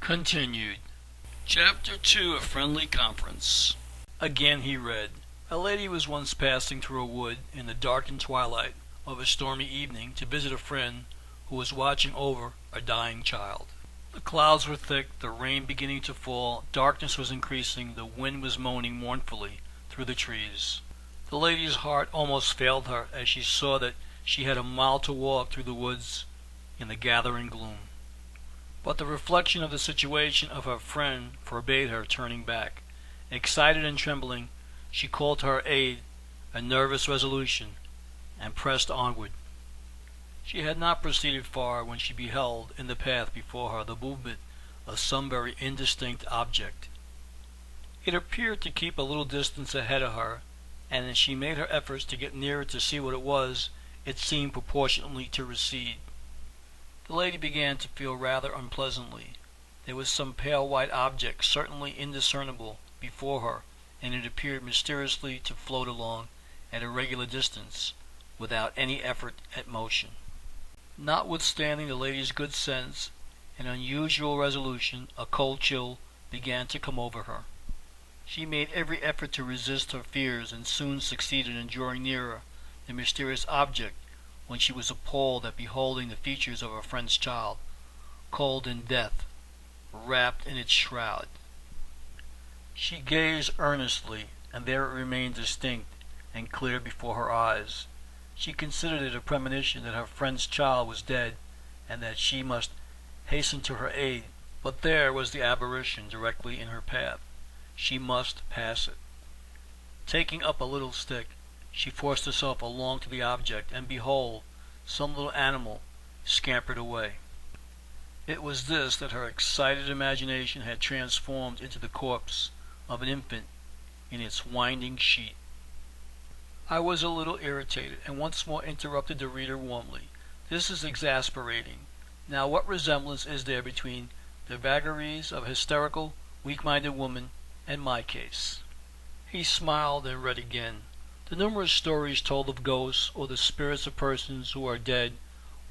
Continued. Chapter 2. A Friendly Conference. Again he read. A lady was once passing through a wood in the darkened twilight of a stormy evening to visit a friend who was watching over a dying child. The clouds were thick, the rain beginning to fall, darkness was increasing, the wind was moaning mournfully through the trees. The lady's heart almost failed her as she saw that she had a mile to walk through the woods in the gathering gloom. But the reflection of the situation of her friend forbade her turning back. Excited and trembling, she called to her aid a nervous resolution and pressed onward. She had not proceeded far when she beheld in the path before her the movement of some very indistinct object. It appeared to keep a little distance ahead of her, and as she made her efforts to get nearer to see what it was, it seemed proportionately to recede. The lady began to feel rather unpleasantly. There was some pale white object, certainly indiscernible, before her, and it appeared mysteriously to float along at a regular distance, without any effort at motion. Notwithstanding the lady's good sense and unusual resolution, a cold chill began to come over her. She made every effort to resist her fears, and soon succeeded in drawing nearer the mysterious object, when she was appalled at beholding the features of her friend's child, cold in death, wrapped in its shroud. She gazed earnestly, and there it remained distinct and clear before her eyes. She considered it a premonition that her friend's child was dead, and that she must hasten to her aid. But there was the apparition directly in her path. She must pass it. Taking up a little stick, she forced herself along to the object, and behold, some little animal scampered away. It was this that her excited imagination had transformed into the corpse of an infant in its winding sheet. I was a little irritated, and once more interrupted the reader warmly. This is exasperating. Now what resemblance is there between the vagaries of a hysterical, weak-minded woman and my case? He smiled and read again. The numerous stories told of ghosts or the spirits of persons who are dead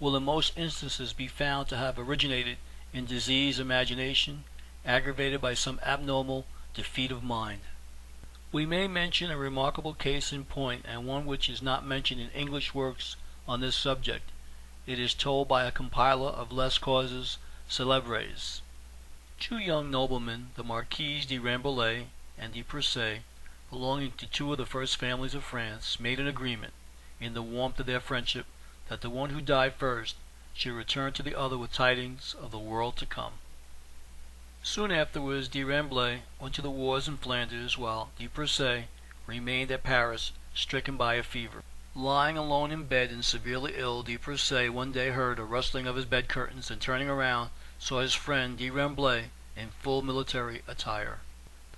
will in most instances be found to have originated in diseased imagination, aggravated by some abnormal defeat of mind. We may mention a remarkable case in point, and one which is not mentioned in English works on this subject. It is told by a compiler of Les Causes Célèbres. Two young noblemen, the Marquis de Rambouillet and de Pressé, belonging to two of the first families of France, made an agreement, in the warmth of their friendship, that the one who died first should return to the other with tidings of the world to come. Soon afterwards de Rambouillet went to the wars in Flanders, while de Pressé remained at Paris, stricken by a fever. Lying alone in bed and severely ill, de Pressé one day heard a rustling of his bed curtains, and turning around, saw his friend de Rambouillet in full military attire.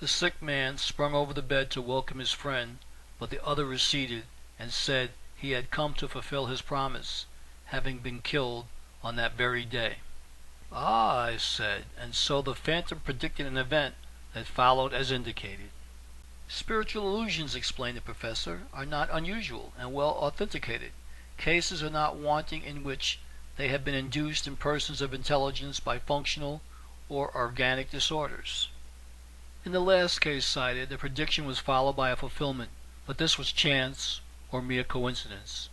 The sick man sprung over the bed to welcome his friend, but the other receded, and said he had come to fulfill his promise, having been killed on that very day. Ah, I said, and so the phantom predicted an event that followed as indicated. Spiritual illusions, explained the professor, are not unusual and well authenticated. Cases are not wanting in which they have been induced in persons of intelligence by functional or organic disorders. In the last case cited, the prediction was followed by a fulfillment, but this was chance or mere coincidence.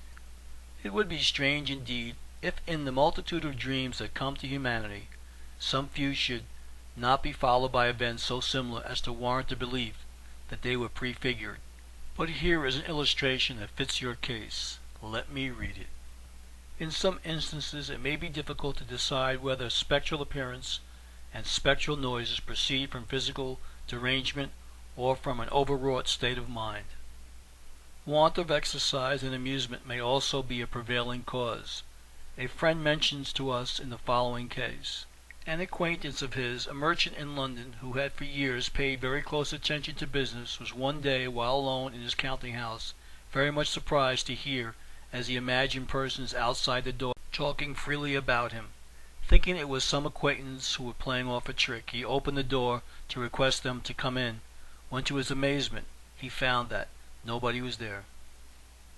It would be strange indeed if in the multitude of dreams that come to humanity, some few should not be followed by events so similar as to warrant the belief that they were prefigured. But here is an illustration that fits your case. Let me read it. In some instances it may be difficult to decide whether spectral appearance and spectral noises proceed from physical derangement or from an overwrought state of mind. Want of exercise and amusement may also be a prevailing cause. A friend mentions to us in the following case. An acquaintance of his, a merchant in London, who had for years paid very close attention to business, was one day, while alone in his counting house, very much surprised to hear, as he imagined, persons outside the door talking freely about him. Thinking it was some acquaintance who were playing off a trick, he opened the door to request them to come in, when to his amazement he found that nobody was there.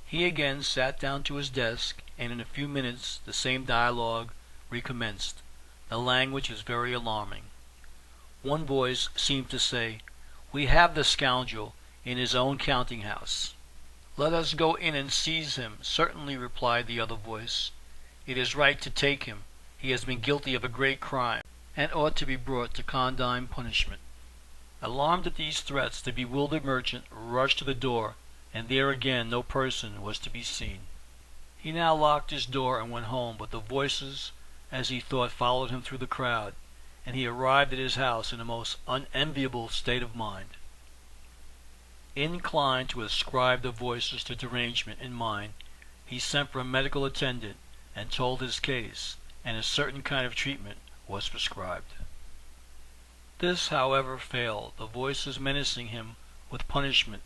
He again sat down to his desk, and in a few minutes the same dialogue recommenced. The language was very alarming. One voice seemed to say, "We have the scoundrel in his own counting-house." "Let us go in and seize him," certainly, replied the other voice. "It is right to take him. He has been guilty of a great crime, and ought to be brought to condign punishment." Alarmed at these threats, the bewildered merchant rushed to the door, and there again no person was to be seen. He now locked his door and went home, but the voices, as he thought, followed him through the crowd, and he arrived at his house in a most unenviable state of mind. Inclined to ascribe the voices to derangement in mind, he sent for a medical attendant and told his case, and a certain kind of treatment was prescribed. This, however, failed. The voices menacing him with punishment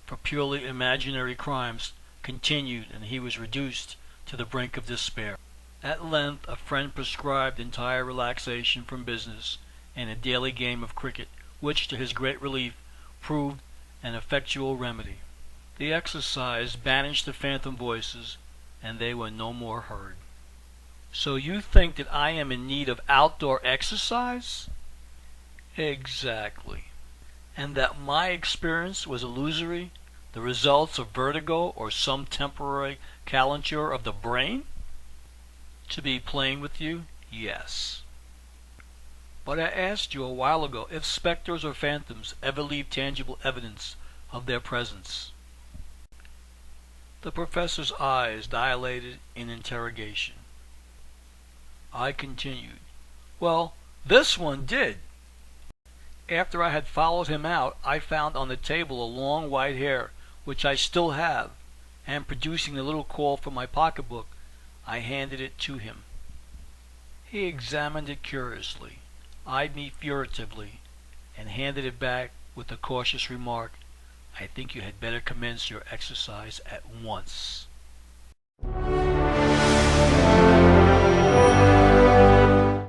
for purely imaginary crimes continued, and he was reduced to the brink of despair. At length a friend prescribed entire relaxation from business and a daily game of cricket, which, to his great relief, proved an effectual remedy. The exercise banished the phantom voices, and they were no more heard. "So you think that I am in need of outdoor exercise?" "Exactly." "And that my experience was illusory, the results of vertigo or some temporary calenture of the brain?" "To be plain with you, yes." "But I asked you a while ago if specters or phantoms ever leave tangible evidence of their presence." The professor's eyes dilated in interrogation. I continued, "Well, this one did. After I had followed him out, I found on the table a long white hair, which I still have, and producing the little coil from my pocketbook, I handed it to him. He examined it curiously, eyed me furtively, and handed it back with the cautious remark, "I think you had better commence your exercise at once."